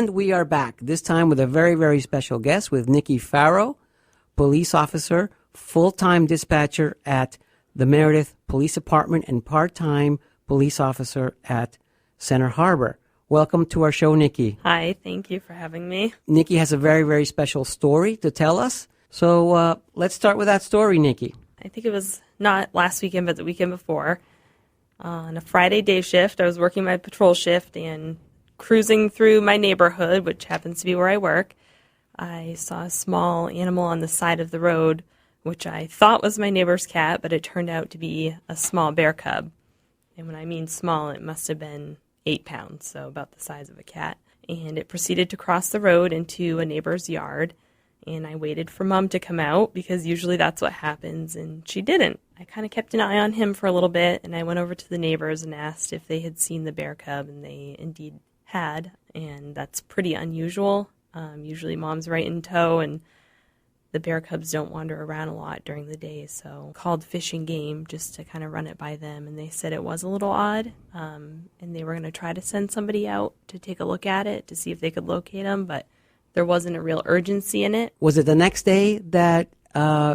And we are back, this time with a very, very special guest with Nicki Faro, police officer, full-time dispatcher at the Meredith Police Department and part-time police officer at Center Harbor. Welcome to our show, Nicki. Hi, thank you for having me. Nicki has a very, very special story to tell us. So let's start with that story, Nicki. I think it was not last weekend, but the weekend before. On a Friday day shift, I was working my patrol shift and cruising through my neighborhood, which happens to be where I work. I saw a small animal on the side of the road, which I thought was my neighbor's cat, but it turned out to be a small bear cub. And when I mean small, it must have been 8 pounds, so about the size of a cat. And it proceeded to cross the road into a neighbor's yard. And I waited for Mom to come out because usually that's what happens, and she didn't. I kind of kept an eye on him for a little bit, and I went over to the neighbors and asked if they had seen the bear cub, and they indeed had, and that's pretty unusual. Usually Mom's right in tow, and the bear cubs don't wander around a lot during the day, so I called Fish and Game just to kind of run it by them, and they said it was a little odd, and they were going to try to send somebody out to take a look at it to see if they could locate him, but there wasn't a real urgency in it. Was it the next day that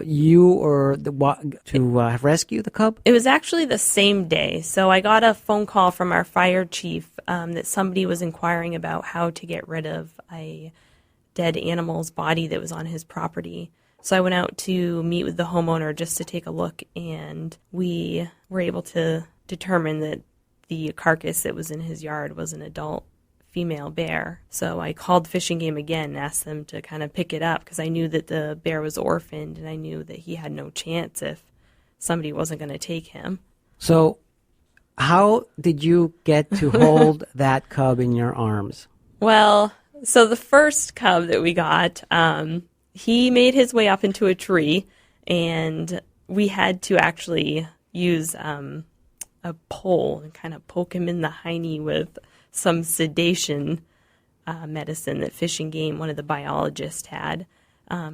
you or to rescue the cub? It was actually the same day. So I got a phone call from our fire chief that somebody was inquiring about how to get rid of a dead animal's body that was on his property. So I went out to meet with the homeowner just to take a look, and we were able to determine that the carcass that was in his yard was an adult female bear. So I called Fish and Game again and asked them to kind of pick it up because I knew that the bear was orphaned and I knew that he had no chance if somebody wasn't going to take him. So how did you get to hold that cub in your arms? Well, so the first cub that we got, he made his way up into a tree, and we had to actually use a pole and kind of poke him in the hiney with some sedation medicine that Fish and Game, one of the biologists, had.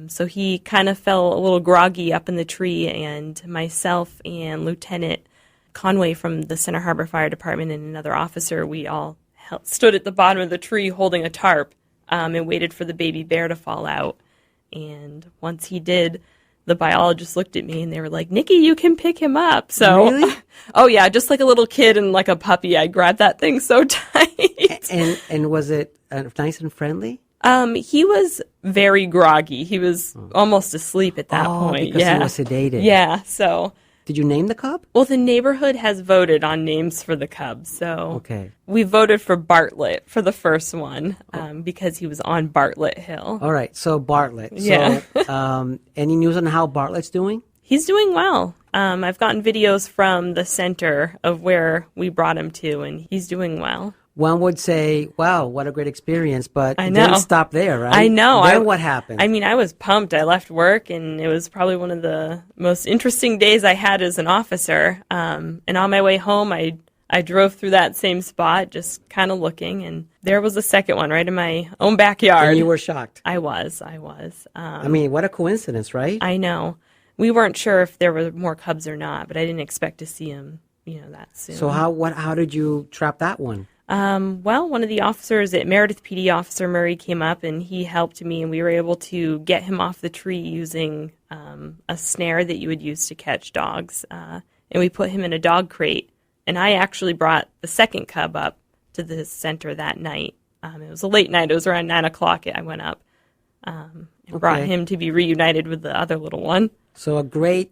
So he kind of fell a little groggy up in the tree, and myself and Lieutenant Conway from the Center Harbor Fire Department and another officer, we all stood at the bottom of the tree holding a tarp and waited for the baby bear to fall out. And once he did, the biologists looked at me and they were like, "Nicki, you can pick him up." So, really? Oh yeah, just like a little kid and like a puppy, I grabbed that thing so tight. And was it nice and friendly? He was very groggy. He was almost asleep at that point. Because he was sedated. Yeah. So, did you name the cub? well, the neighborhood has voted on names for the cubs. So, Okay. we voted for Bartlett for the first one because he was on Bartlett Hill. All right. So Bartlett. Yeah. So, any news on how Bartlett's doing? He's doing well. I've gotten videos from the center of where we brought him to, and he's doing well. One would say, wow, what a great experience, but I it know. didn't stop there, right? I know. Then what happened? I mean, I was pumped. I left work, and it was probably one of the most interesting days I had as an officer. And on my way home, I drove through that same spot, just kind of looking, and there was a second one right in my own backyard. And you were shocked. I was. I mean, what a coincidence, right? I know. We weren't sure if there were more cubs or not, but I didn't expect to see him, that soon. So how did you trap that one? Well, one of the officers at Meredith PD, Officer Murray, came up and he helped me, and we were able to get him off the tree using a snare that you would use to catch dogs. And we put him in a dog crate. And I actually brought the second cub up to the center that night. It was a late night. It was around 9 o'clock I went up and brought him to be reunited with the other little one. So a great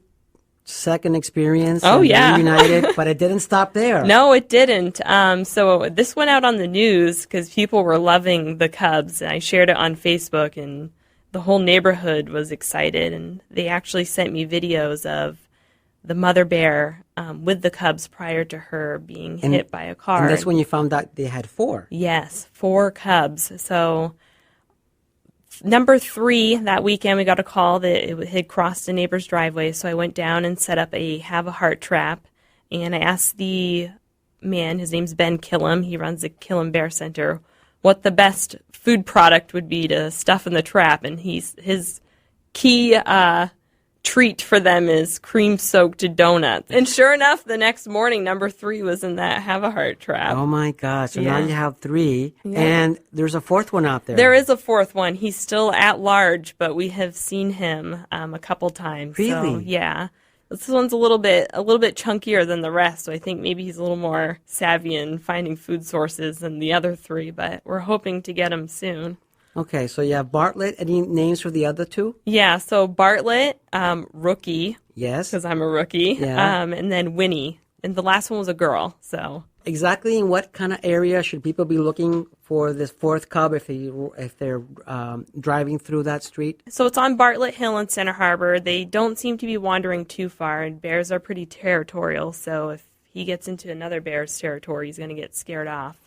second experience. Oh, yeah. Reunited, but it didn't stop there. No, it didn't. So this went out on the news because people were loving the cubs. I shared it on Facebook, and the whole neighborhood was excited. And they actually sent me videos of the mother bear with the cubs prior to her being hit by a car. And that's when you found out they had 4. Yes, 4 cubs. So number 3, that weekend we got a call that it had crossed a neighbor's driveway. So I went down and set up a Have a Heart trap. And I asked the man, his name's Ben Killam, he runs the Killam Bear Center, what the best food product would be to stuff in the trap. And his key treat for them is cream-soaked donuts. And sure enough, the next morning, number 3 was in that have-a-heart trap. Oh, my gosh. So now Yeah. you have 3. Yeah. And there's a 4th one out there. There is a 4th one. He's still at large, but we have seen him a couple times. Really? So, yeah. This one's a little bit chunkier than the rest, so I think maybe he's a little more savvy in finding food sources than the other 3, but we're hoping to get him soon. Okay, so you have Bartlett. Any names for the other 2? Yeah, so Bartlett, rookie, Yes. because I'm a rookie, Yeah. and then Winnie. And the last one was a girl, so. Exactly in what kind of area should people be looking for this 4th cub if they're driving through that street? So it's on Bartlett Hill in Center Harbor. They don't seem to be wandering too far, and bears are pretty territorial, so if he gets into another bear's territory, he's going to get scared off.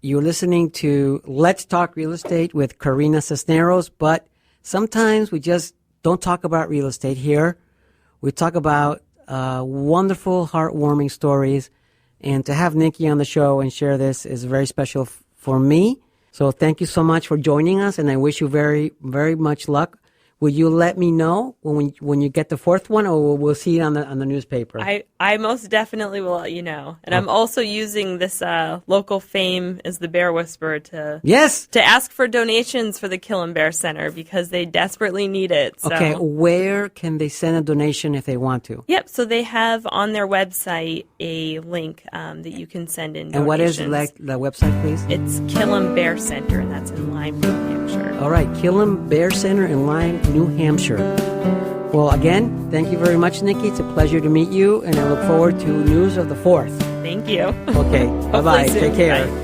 You're listening to Let's Talk Real Estate with Corina Cisneros, but sometimes we just don't talk about real estate here. We talk about wonderful, heartwarming stories, and to have Nicki on the show and share this is very special for me. So thank you so much for joining us, and I wish you very, very much luck. Will you let me know when you get the 4th one, or we'll see it on the newspaper? I most definitely will let you know. And I'm also using this local fame as the Bear Whisperer to ask for donations for the Kill 'em Bear Center because they desperately need it. So. Okay, where can they send a donation if they want to? Yep, so they have on their website a link that you can send in donations. And what is the website, please? It's Kill 'em Bear Center, and that's in Lyme, New Hampshire. All right, Kill 'em Bear Center in Lyme, New Hampshire. Well, again, thank you very much, Nicki. It's a pleasure to meet you, and I look forward to news of the 4th. Thank you. Okay, bye-bye. soon. Take care. Bye.